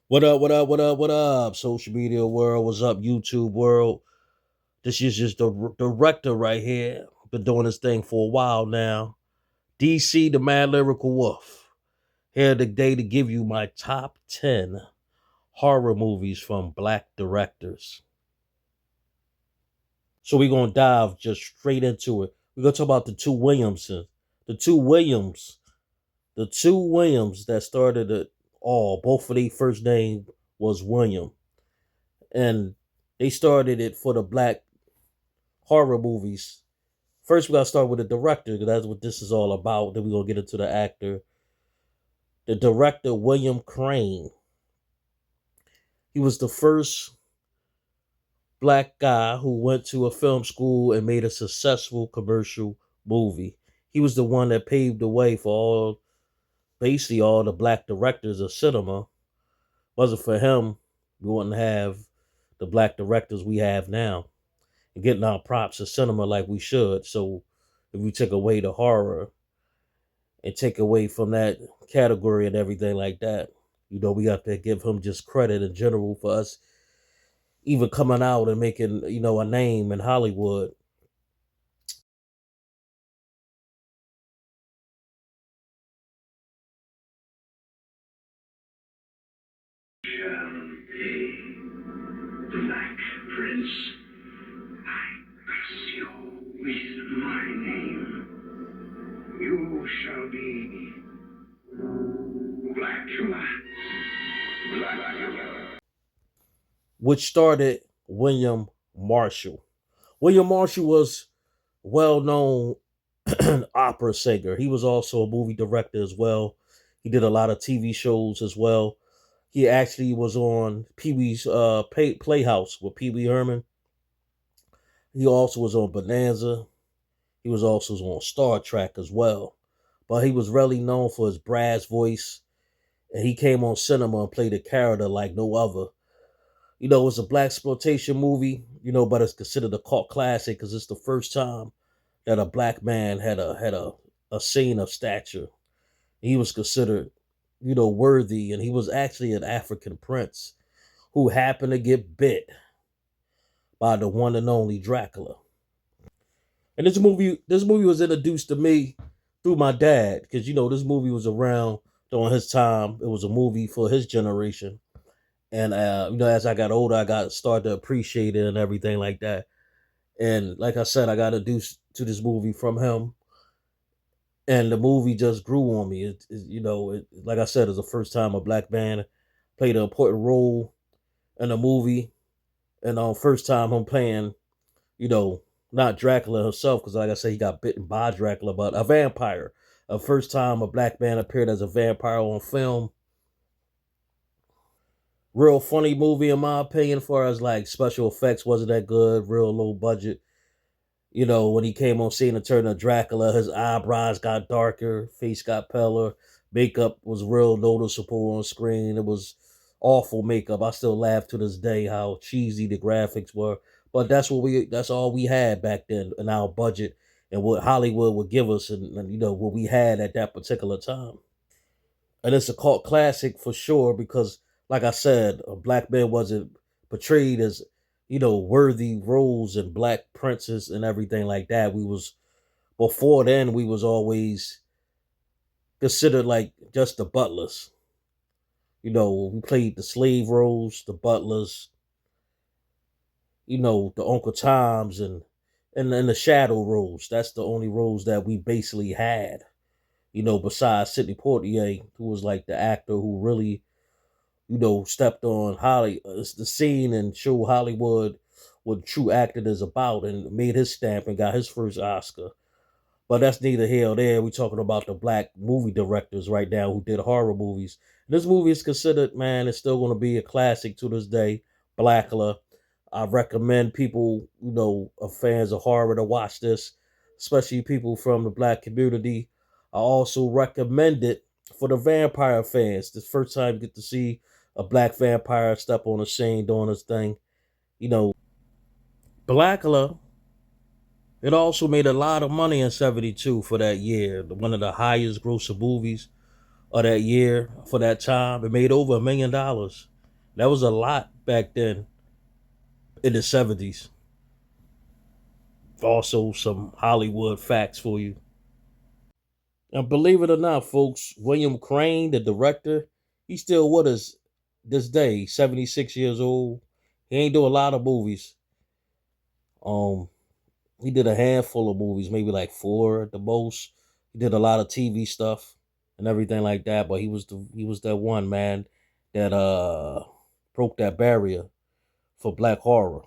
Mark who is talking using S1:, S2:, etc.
S1: What up, what up, what up, what up? Social media world, what's up, YouTube world? This is just the director right here. Been doing this thing for a while now. DC, the Mad Lyrical Wolf. Here today to give you my top 10 horror movies from black directors. So we're going to dive just straight into it. We're going to talk about the two Williamsons. The two Williams. The two Williams that started it all. Both of their first name was William. And they started it for the black horror movies. First, we gotta start with the director because that's what this is all about. Then we're gonna get into the actor. The director, William Crane. He was the first black guy who went to a film school and made a successful commercial movie. He was the one that paved the way for basically all the black directors of cinema. Wasn't for him, we wouldn't have the black directors we have now and getting our props of cinema like we should. So if we take away the horror and take away from that category and everything like that, we have to give him just credit in general for us even coming out and making, a name in Hollywood.
S2: Shall pay, Black Prince. I bless you with my name. You shall be Blackula. Blackula.
S1: Which started William Marshall. William Marshall was well known opera singer. He was also a movie director as well. He did a lot of TV shows as well. He actually was on Pee Wee's Playhouse with Pee Wee Herman. He also was on Bonanza. He was also on Star Trek as well. But he was really known for his brass voice. And he came on cinema and played a character like no other. It's a black exploitation movie, but it's considered a cult classic because it's the first time that a black man had a scene of stature. He was considered, worthy, and he was actually an African prince who happened to get bit by the one and only Dracula. And this movie was introduced to me through my dad because this movie was around during his time. It was a movie for his generation, and as I got older, I got started to appreciate it and everything like that. And like I said, I got introduced to this movie from him, and the movie just grew on me. Like I said, it's the first time a black man played an important role in a movie, and first time I'm playing, you know, not Dracula himself, because like I said, he got bitten by Dracula, but a vampire. A first time a black man appeared as a vampire on film. Real funny movie in my opinion, as far as like special effects wasn't that good, real low budget. When he came on scene and turned to Dracula, his eyebrows got darker, face got paler, makeup was real noticeable on screen. It was awful makeup. I still laugh to this day how cheesy the graphics were. But that's all we had back then in our budget and what Hollywood would give us and what we had at that particular time. And it's a cult classic for sure because, like I said, a black man wasn't portrayed as worthy roles and black princes and everything like that. We was before then we was always considered like just the butlers. We played the slave roles, the butlers, the Uncle Toms and the shadow roles. That's the only roles that we basically had. Besides Sidney Poitier, who was like the actor who really stepped on the scene and showed Hollywood what true acting is about and made his stamp and got his first Oscar. But that's neither here or there. We're talking about the black movie directors right now who did horror movies. This movie is considered, man, it's still going to be a classic to this day. Blackula. I recommend people, fans of horror to watch this, especially people from the black community. I also recommend it for the vampire fans. The first time you get to see a black vampire step on the scene doing his thing. You know, Blackula, it also made a lot of money in 72 for that year. One of the highest grossing movies of that year for that time. It made over $1 million. That was a lot back then in the 70s. Also, some Hollywood facts for you. And believe it or not, folks, William Crane, the director, he's still with us this day. 76 years old. He ain't do a lot of movies. Um, he did a handful of movies, maybe like four at the most. He did a lot of TV stuff and everything like that. But he was that one man that broke that barrier for black horror.